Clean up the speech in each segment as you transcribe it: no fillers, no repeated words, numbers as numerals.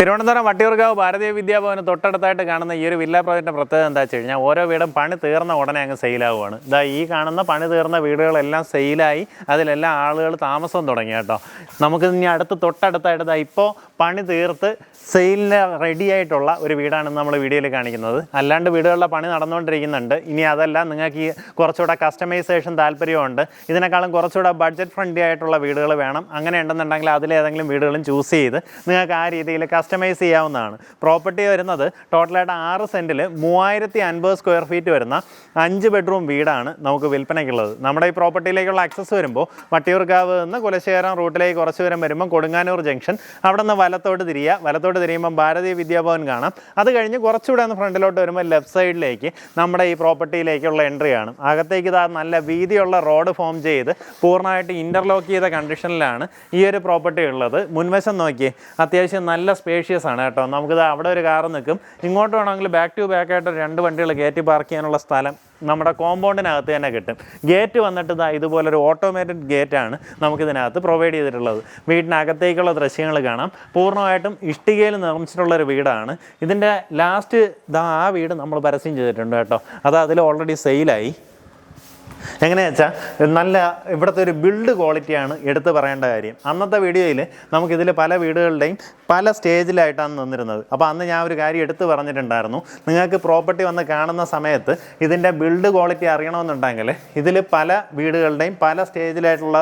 തിരുവനന്തപുരം വട്ടിയൂർക്കാവ് ഭാരതീയ വിദ്യാഭവന് തൊട്ടടുത്തായിട്ട് കാണുന്ന ഈ ഒരു വില്ല പ്രോജക്റ്റിൻ്റെ പ്രത്യേകത എന്താ വെച്ച് കഴിഞ്ഞാൽ ഓരോ വീടും പണി തീർന്ന ഉടനെ അങ്ങ് സെയിലാവുകയാണ്. ഇതാ ഈ കാണുന്ന പണി തീർന്ന വീടുകളെല്ലാം സെയിലായി അതിലെല്ലാം ആളുകൾ താമസം തുടങ്ങി കേട്ടോ. നമുക്ക് ഇനി തൊട്ടടുത്തായിട്ട് ഇപ്പോൾ പണി തീർത്ത് സെയിലിന് റെഡി ആയിട്ടുള്ള ഒരു വീടാണ് നമ്മൾ വീഡിയോയിൽ കാണിക്കുന്നത്. അല്ലാണ്ട് വീടുകളുടെ പണി നടന്നുകൊണ്ടിരിക്കുന്നുണ്ട്. ഇനി അതല്ല, നിങ്ങൾക്ക് ഈ കുറച്ചുകൂടെ കസ്റ്റമൈസേഷൻ താല്പര്യമുണ്ട്, ഇതിനേക്കാളും കുറച്ചുകൂടെ ബഡ്ജറ്റ് ഫ്രണ്ട്ലി ആയിട്ടുള്ള വീടുകൾ വേണം, അങ്ങനെ ഉണ്ടെന്നുണ്ടെങ്കിൽ അതിലേതെങ്കിലും വീടുകളും ചൂസ് ചെയ്ത് നിങ്ങൾക്ക് ആ രീതിയിൽ കസ്റ്റമൈസ് ചെയ്യാവുന്നതാണ്. പ്രോപ്പർട്ടി വരുന്നത് ടോട്ടലായിട്ട് 6 സെൻറ്റിൽ 3050 സ്ക്വയർ ഫീറ്റ് വരുന്ന 5 ബെഡ്റൂം വീടാണ് നമുക്ക് വിൽപ്പനയ്ക്കുള്ളത്. നമ്മുടെ ഈ പ്രോപ്പർട്ടിയിലേക്കുള്ള ആക്സസ് വരുമ്പോൾ വട്ടിയൂർക്കാവ് നിന്ന് കുലശേഖരം റൂട്ടിലേക്ക് കുറച്ച് ദൂരം വരുമ്പോൾ കൊടുങ്ങാനൂർ ജംഗ്ഷൻ, അവിടെ നിന്ന് വലത്തോട്ട് തിരിയുമ്പം ഭാരതീയ വിദ്യാഭവൻ കാണാം. അത് കഴിഞ്ഞ് കുറച്ചുകൂടെ ഒന്ന് ഫ്രണ്ടിലോട്ട് വരുമ്പോൾ ലെഫ്റ്റ് സൈഡിലേക്ക് നമ്മുടെ ഈ പ്രോപ്പർട്ടിയിലേക്കുള്ള എൻട്രിയാണ്. അകത്തേക്ക് ഇതാ നല്ല വീതിയുള്ള റോഡ് ഫോം ചെയ്ത് പൂർണ്ണമായിട്ട് ഇൻ്റർലോക്ക് ചെയ്ത കണ്ടീഷനിലാണ് ഈ ഒരു പ്രോപ്പർട്ടി ഉള്ളത്. മുൻവശം നോക്കി അത്യാവശ്യം നല്ല സ്പേഷ്യസ് ആണ് കേട്ടോ. നമുക്കിത് അവിടെ ഒരു കാറ് നിൽക്കും, ഇങ്ങോട്ട് വേണമെങ്കിൽ ബാക്ക് ടു ബാക്ക് ആയിട്ട് 2 വണ്ടികൾ കയറ്റി പാർക്ക് ചെയ്യാനുള്ള സ്ഥലം നമ്മുടെ കോമ്പൗണ്ടിനകത്ത് തന്നെ കിട്ടും. ഗേറ്റ് വന്നിട്ട് ഇതുപോലൊരു ഓട്ടോമാറ്റഡ് ഗേറ്റാണ് നമുക്കിതിനകത്ത് പ്രൊവൈഡ് ചെയ്തിട്ടുള്ളത്. വീടിനകത്തേക്കുള്ള ദൃശ്യങ്ങൾ കാണാം. പൂർണ്ണമായിട്ടും ഇഷ്ടികയിൽ നിർമ്മിച്ചിട്ടുള്ളൊരു വീടാണ്. ഇതിൻ്റെ ലാസ്റ്റ് ആ വീട് നമ്മൾ പരസ്യം ചെയ്തിട്ടുണ്ട് കേട്ടോ. അതിൽ ഓൾറെഡി സെയിലായി. എങ്ങനെയാ വെച്ചാൽ നല്ല ഇവിടുത്തെ ഒരു ബിൽഡ് ക്വാളിറ്റിയാണ് എടുത്ത് പറയേണ്ട കാര്യം. അന്നത്തെ വീഡിയോയിൽ നമുക്കിതിൽ പല വീടുകളുടെയും പല സ്റ്റേജിലായിട്ടാണ് നിന്നിരുന്നത്. അപ്പോൾ അന്ന് ഞാൻ ഒരു കാര്യം എടുത്ത് പറഞ്ഞിട്ടുണ്ടായിരുന്നു, നിങ്ങൾക്ക് പ്രോപ്പർട്ടി വന്ന് കാണുന്ന സമയത്ത് ഇതിൻ്റെ ബിൽഡ് ക്വാളിറ്റി അറിയണമെന്നുണ്ടെങ്കിൽ ഇതിൽ പല വീടുകളുടെയും പല സ്റ്റേജിലായിട്ടുള്ള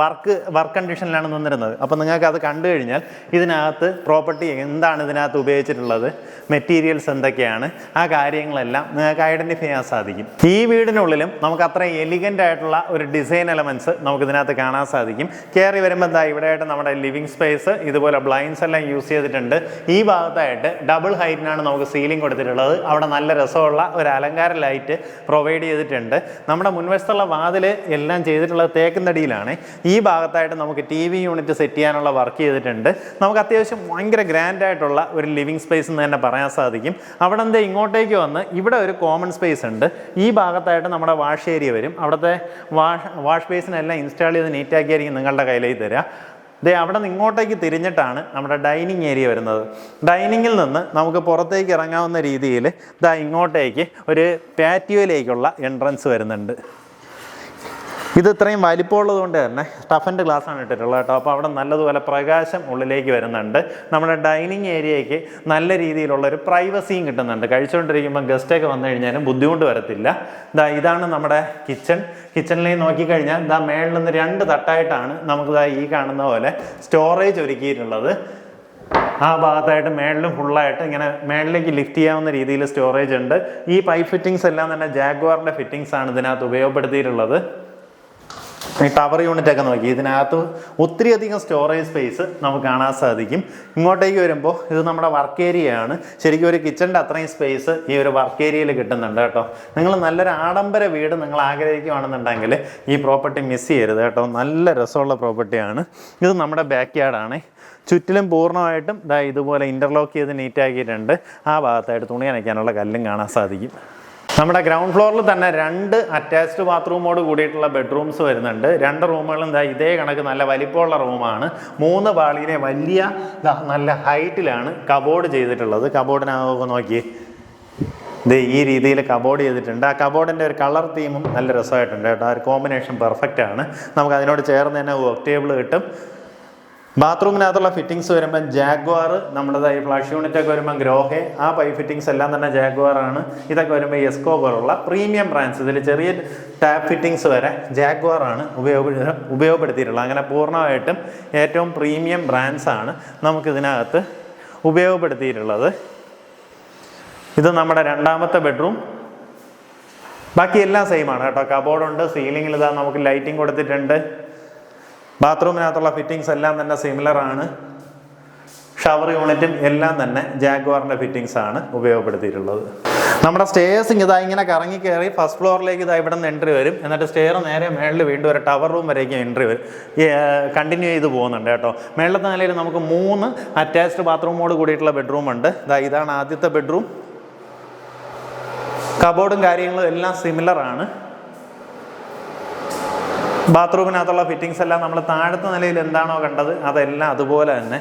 വർക്ക് കണ്ടീഷനിലാണ് നിന്നിരുന്നത്. അപ്പോൾ നിങ്ങൾക്ക് അത് കണ്ടു കഴിഞ്ഞാൽ ഇതിനകത്ത് പ്രോപ്പർട്ടി എന്താണ് ഇതിനകത്ത് ഉപയോഗിച്ചിട്ടുള്ളത്, മെറ്റീരിയൽസ് എന്തൊക്കെയാണ്, ആ കാര്യങ്ങളെല്ലാം നിങ്ങൾക്ക് ഐഡൻറ്റിഫൈ ചെയ്യാൻ സാധിക്കും. ഈ വീടിനുള്ളിലും നമുക്ക് അത്ര എലിഗൻ്റ് ആയിട്ടുള്ള ഒരു ഡിസൈൻ എലമെൻറ്റ്സ് നമുക്കിതിനകത്ത് കാണാൻ സാധിക്കും. കയറി വരുമ്പോൾ ഇവിടെയായിട്ട് നമ്മുടെ ലിവിങ് സ്പേസ്, ഇതുപോലെ ബ്ലൈൻഡ്സ് എല്ലാം യൂസ് ചെയ്തിട്ടുണ്ട്. ഈ ഭാഗത്തായിട്ട് ഡബിൾ ഹൈറ്റിനാണ് നമുക്ക് സീലിംഗ് കൊടുത്തിട്ടുള്ളത്. അവിടെ നല്ല രസമുള്ള ഒരു അലങ്കാര ലൈറ്റ് പ്രൊവൈഡ് ചെയ്തിട്ടുണ്ട്. നമ്മുടെ മുൻവശത്തുള്ള വാതിൽ എല്ലാം ചെയ്തിട്ടുള്ളത് തേക്കുന്നടിയിലാണ്. ഈ ഭാഗത്തായിട്ട് നമുക്ക് TV യൂണിറ്റ് സെറ്റ് ചെയ്യാനുള്ള വർക്ക് ചെയ്തിട്ടുണ്ട്. നമുക്ക് അത്യാവശ്യം ഭയങ്കര ഗ്രാൻഡായിട്ടുള്ള ഒരു ലിവിങ് സ്പേസ് എന്ന് തന്നെ പറയാൻ സാധിക്കും. അവിടെ നിന്ന് ഇങ്ങോട്ടേക്ക് വന്ന് ഇവിടെ ഒരു കോമൺ സ്പേസ് ഉണ്ട്. ഈ ഭാഗത്തായിട്ട് നമ്മുടെ വാഷ് ഏരിയ വരും. അവിടുത്തെ വാഷ് ബേസിനെല്ലാം ഇൻസ്റ്റാൾ ചെയ്ത് നീറ്റാക്കിയായിരിക്കും നിങ്ങളുടെ കയ്യിലേക്ക് തരിക. അവിടെ നിന്ന് ഇങ്ങോട്ടേക്ക് തിരിഞ്ഞിട്ടാണ് നമ്മുടെ ഡൈനിങ് ഏരിയ വരുന്നത്. ഡൈനിങ്ങിൽ നിന്ന് നമുക്ക് പുറത്തേക്ക് ഇറങ്ങാവുന്ന രീതിയിൽ ഇങ്ങോട്ടേക്ക് ഒരു പാറ്റിയോയിലേക്കുള്ള എൻട്രൻസ് വരുന്നുണ്ട്. ഇത് ഇത്രയും വലിപ്പമുള്ളത് കൊണ്ട് തന്നെ ടഫൻഡ് ഗ്ലാസ് ആണ് ഇട്ടിട്ടുള്ളത് കേട്ടോ. അപ്പോൾ അവിടെ നല്ലതുപോലെ പ്രകാശം ഉള്ളിലേക്ക് വരുന്നുണ്ട്. നമ്മുടെ ഡൈനിങ് ഏരിയയ്ക്ക് നല്ല രീതിയിലുള്ള ഒരു പ്രൈവസിയും കിട്ടുന്നുണ്ട്. കഴിച്ചുകൊണ്ടിരിക്കുമ്പോൾ ഗസ്റ്റൊക്കെ വന്നു കഴിഞ്ഞാലും ബുദ്ധിമുട്ട് വരത്തില്ല. ഇതാണ് നമ്മുടെ കിച്ചണിലേക്ക് നോക്കിക്കഴിഞ്ഞാൽ മേളിൽ നിന്ന് 2 തട്ടായിട്ടാണ് നമുക്ക് ഈ കാണുന്ന പോലെ സ്റ്റോറേജ് ഒരുക്കിയിട്ടുള്ളത്. ആ ഭാഗത്തായിട്ട് മേളിലും ഫുള്ളായിട്ട് ഇങ്ങനെ മേളിലേക്ക് ലിഫ്റ്റ് ചെയ്യാവുന്ന രീതിയിൽ സ്റ്റോറേജ് ഉണ്ട്. ഈ പൈപ്പ് ഫിറ്റിങ്സ് എല്ലാം തന്നെ ജാഗ്വാറിൻ്റെ ഫിറ്റിങ്സ് ആണ് ഇതിനകത്ത് ഉപയോഗപ്പെടുത്തിയിട്ടുള്ളത്. ഈ ടവർ യൂണിറ്റ് ഒക്കെ നോക്കി ഇതിനകത്ത് ഒത്തിരി അധികം സ്റ്റോറേജ് സ്പേസ് നമുക്ക് കാണാൻ സാധിക്കും. ഇങ്ങോട്ടേക്ക് വരുമ്പോൾ ഇത് നമ്മുടെ വർക്ക് ഏരിയയാണ്. ശരിക്കും ഒരു കിച്ചണിൻ്റെ അത്രയും സ്പേസ് ഈ ഒരു വർക്ക് ഏരിയയിൽ കിട്ടുന്നുണ്ട് കേട്ടോ. നിങ്ങൾ നല്ലൊരു ആഡംബര വീട് നിങ്ങൾ ആഗ്രഹിക്കുകയാണെന്നുണ്ടെങ്കിൽ ഈ പ്രോപ്പർട്ടി മിസ് ചെയ്യരുത് കേട്ടോ. നല്ല രസമുള്ള പ്രോപ്പർട്ടിയാണ്. ഇത് നമ്മുടെ ബാക്ക് യാർഡാണ്. ചുറ്റിലും പൂർണ്ണമായിട്ടും ഇതുപോലെ ഇൻ്റർലോക്ക് ചെയ്ത് നീറ്റാക്കിയിട്ടുണ്ട്. ആ ഭാഗത്തായിട്ട് തുണി നനയ്ക്കാനുള്ള കല്ലും കാണാൻ സാധിക്കും. നമ്മുടെ ഗ്രൗണ്ട് ഫ്ലോറിൽ തന്നെ 2 അറ്റാച്ച്ഡ് ബാത്റൂമോട് കൂടിയിട്ടുള്ള ബെഡ്റൂംസ് വരുന്നുണ്ട്. 2 റൂമുകളും ഇതേ കണക്ക് നല്ല വലിപ്പമുള്ള റൂമാണ്. 3 പാളിയിലെ വലിയ നല്ല ഹൈറ്റിലാണ് കബോർഡ് ചെയ്തിട്ടുള്ളത്. കബോർഡിനകത്ത് നോക്കി ഈ രീതിയിൽ കബോർഡ് ചെയ്തിട്ടുണ്ട്. ആ കബോർഡിൻ്റെ ഒരു കളർ തീമും നല്ല രസമായിട്ടുണ്ട് കേട്ടോ. ആ ഒരു കോമ്പിനേഷൻ പെർഫെക്റ്റ് ആണ്. നമുക്ക് അതിനോട് ചേർന്ന് തന്നെ വർക്ക് ടേബിൾ കിട്ടും. ബാത്റൂമിനകത്തുള്ള ഫിറ്റിങ്സ് വരുമ്പോൾ ജാഗ്വാർ, നമ്മുടെ ഈ ഫ്ലഷ് യൂണിറ്റൊക്കെ വരുമ്പോൾ ഗ്രോഹെ, ആ പൈപ്പ് ഫിറ്റിങ്സ് എല്ലാം തന്നെ ജാഗ്വാറാണ്. ഇതൊക്കെ വരുമ്പോൾ എസ്കോ പോലുള്ള പ്രീമിയം ബ്രാൻഡ്സ്, ഇതിൽ ചെറിയ ടാപ്പ് ഫിറ്റിങ്സ് വരെ ജാഗ്വാറാണ് ഉപയോഗപ്പെടുത്തിയിട്ടുള്ളത്. അങ്ങനെ പൂർണ്ണമായിട്ടും ഏറ്റവും പ്രീമിയം ബ്രാൻഡ്സാണ് നമുക്കിതിനകത്ത് ഉപയോഗപ്പെടുത്തിയിട്ടുള്ളത്. ഇത് നമ്മുടെ 2ാമത്തെ ബെഡ്റൂം. ബാക്കി എല്ലാം സെയിമാണ് കേട്ടോ. കബോർഡുണ്ട്, സീലിങ്ങിൽ നമുക്ക് ലൈറ്റിംഗ് കൊടുത്തിട്ടുണ്ട്. ബാത്റൂമിനകത്തുള്ള ഫിറ്റിങ്സ് എല്ലാം തന്നെ സിമിലർ ആണ്. ഷവർ യൂണിറ്റും എല്ലാം തന്നെ ജാഗ്വാറിൻ്റെ ഫിറ്റിങ്സ് ആണ് ഉപയോഗപ്പെടുത്തിയിട്ടുള്ളത്. നമ്മുടെ സ്റ്റെയർസിങ് ഇങ്ങനെ കറങ്ങി കയറി ഫസ്റ്റ് ഫ്ലോറിലേക്ക് ഇവിടെ നിന്ന് എൻട്രി വരും. എന്നിട്ട് സ്റ്റെയർ നേരെ മേളിൽ വീണ്ടും ഒരു ടവർ റൂം വരേക്കും എൻട്രി വരും. കണ്ടിന്യൂ ചെയ്ത് പോകുന്നുണ്ട് കേട്ടോ. മേളിലത്തെ നിലയിൽ നമുക്ക് 3 അറ്റാച്ച്ഡ് ബാത്റൂമോട് കൂടിയിട്ടുള്ള ബെഡ്റൂം ഉണ്ട്. ഇതാണ് ആദ്യത്തെ ബെഡ്റൂം. കബോർഡും കാര്യങ്ങളും എല്ലാം സിമിലർ ആണ്. ബാത്റൂമിനകത്തുള്ള ഫിറ്റിങ്സ് എല്ലാം നമ്മൾ താഴത്തെ നിലയിൽ എന്താണോ കണ്ടത് അതെല്ലാം അതുപോലെ തന്നെ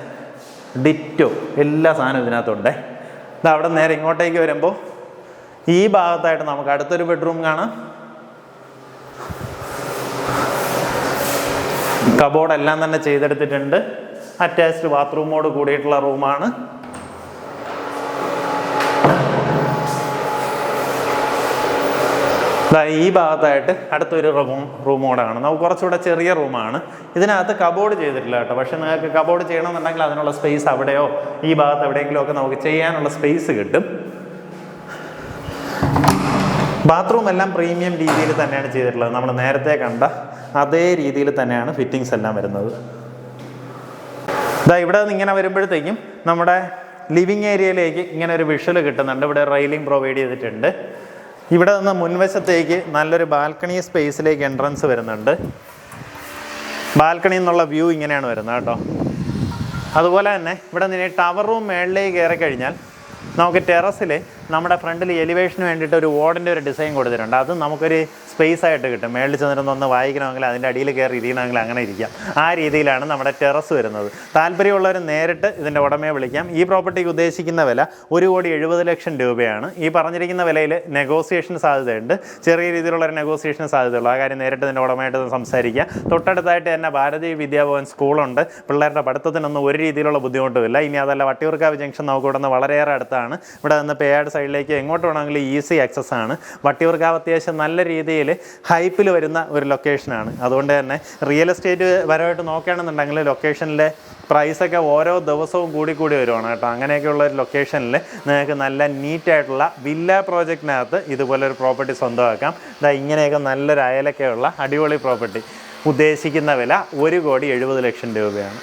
ഡിറ്റോ എല്ലാ സാധനവും ഇതിനകത്തുണ്ട്. ഇത് അവിടെ നേരെ ഇങ്ങോട്ടേക്ക് വരുമ്പോൾ ഈ ഭാഗത്തായിട്ട് നമുക്ക് അടുത്തൊരു ബെഡ്റൂം കാണാം. കബോർഡ് എല്ലാം തന്നെ ചെയ്തെടുത്തിട്ടുണ്ട്. അറ്റാച്ച്ഡ് ബാത്റൂമോട് കൂടിയിട്ടുള്ള റൂമാണ്. ഈ ഭാഗത്തായിട്ട് അടുത്തൊരു റൂമോടാണ്. നമുക്ക് കുറച്ചുകൂടെ ചെറിയ റൂമാണ്. ഇതിനകത്ത് കബോർഡ് ചെയ്തിട്ടില്ല കേട്ടോ. പക്ഷെ നിങ്ങൾക്ക് കബോർഡ് ചെയ്യണമെന്നുണ്ടെങ്കിൽ അതിനുള്ള സ്പേസ് അവിടെയോ ഈ ഭാഗത്ത് എവിടെയെങ്കിലും ഒക്കെ നമുക്ക് ചെയ്യാനുള്ള സ്പേസ് കിട്ടും. ബാത്റൂം എല്ലാം പ്രീമിയം രീതിയിൽ തന്നെയാണ് ചെയ്തിട്ടുള്ളത്. നമ്മൾ നേരത്തെ കണ്ട അതേ രീതിയിൽ തന്നെയാണ് ഫിറ്റിങ്സ് എല്ലാം വരുന്നത്. ഇവിടെ നിന്ന് ഇങ്ങനെ വരുമ്പോഴത്തേക്കും നമ്മുടെ ലിവിങ് ഏരിയയിലേക്ക് ഇങ്ങനെ ഒരു വിഷ്വൽ കിട്ടുന്നുണ്ട്. ഇവിടെ റെയിലിംഗ് പ്രൊവൈഡ് ചെയ്തിട്ടുണ്ട്. ഇവിടെ നിന്ന് മുൻവശത്തേക്ക് നല്ലൊരു ബാൽക്കണി സ്പേസിലേക്ക് എൻട്രൻസ് വരുന്നുണ്ട്. ബാൽക്കണി എന്നുള്ള വ്യൂ ഇങ്ങനെയാണ് വരുന്നത് കേട്ടോ. അതുപോലെ തന്നെ ഇവിടെ നിന്ന് ടവർ റൂം മേളിലേക്ക് കയറി കഴിഞ്ഞാൽ നമുക്ക് ടെറസിൽ നമ്മുടെ ഫ്രണ്ടിൽ എലിവേഷന് വേണ്ടിയിട്ട് ഒരു ഓടിൻ്റെ ഒരു ഡിസൈൻ കൊടുത്തിട്ടുണ്ട്. അത് നമുക്കൊരു സ്പേസ് ആയിട്ട് കിട്ടും. മേളിൽ ചെന്നിരുന്നൊന്ന് വായിക്കണമെങ്കിൽ അതിൻ്റെ അടിയിൽ കയറി ഇരിക്കണമെങ്കിൽ അങ്ങനെ ഇരിക്കാം. ആ രീതിയിലാണ് നമ്മുടെ ടെറസ് വരുന്നത്. താല്പര്യമുള്ളവർ നേരിട്ട് ഇതിൻ്റെ ഉടമയെ വിളിക്കാം. ഈ പ്രോപ്പർട്ടിക്ക് ഉദ്ദേശിക്കുന്ന വില 1,70,00,000 രൂപയാണ്. ഈ പറഞ്ഞിരിക്കുന്ന വിലയിൽ നെഗോസിയേഷൻ സാധ്യതയുണ്ട്. ചെറിയ രീതിയിലുള്ളൊരു നെഗോസിയേഷൻ സാധ്യതയുള്ളൂ. ആ കാര്യം നേരിട്ട് ഇതിൻ്റെ ഉടമയായിട്ട് സംസാരിക്കുക. തൊട്ടടുത്തായിട്ട് തന്നെ ഭാരതീയ വിദ്യാഭവൻ സ്കൂളുണ്ട്. പിള്ളേരുടെ പഠിത്തത്തിനൊന്നും ഒരു രീതിയിലുള്ള ബുദ്ധിമുട്ടുമില്ല. ഇനി അതല്ല, വട്ടിയൂർക്കാവ് ജംഗ്ഷൻ നമുക്ക് ഇവിടെ നിന്ന് വളരെയേറെ അടുത്താണ്. ഇവിടെ നിന്ന് പേയാട് സൈഡിലേക്ക് എങ്ങോട്ട് വേണമെങ്കിലും ഈസി ആക്സസ് ആണ്. വട്ടിയൂർക്കാവ് അത്യാവശ്യം നല്ല രീതിയിൽ ഹൈപ്പിൽ വരുന്ന ഒരു ലൊക്കേഷനാണ്. അതുകൊണ്ട് തന്നെ റിയൽ എസ്റ്റേറ്റ് പരമായിട്ട് നോക്കുകയാണെന്നുണ്ടെങ്കിൽ ലൊക്കേഷനിലെ പ്രൈസൊക്കെ ഓരോ ദിവസവും കൂടി വരുവാണ് കേട്ടോ. അങ്ങനെയൊക്കെയുള്ള ഒരു ലൊക്കേഷനിൽ നിങ്ങൾക്ക് നല്ല നീറ്റായിട്ടുള്ള വില്ല പ്രോജക്റ്റിനകത്ത് ഇതുപോലൊരു പ്രോപ്പർട്ടി സ്വന്തമാക്കാം. ഇങ്ങനെയൊക്കെ നല്ലൊരു അയലൊക്കെയുള്ള അടിപൊളി പ്രോപ്പർട്ടി. ഉദ്ദേശിക്കുന്ന വില 1,70,00,000 രൂപയാണ്.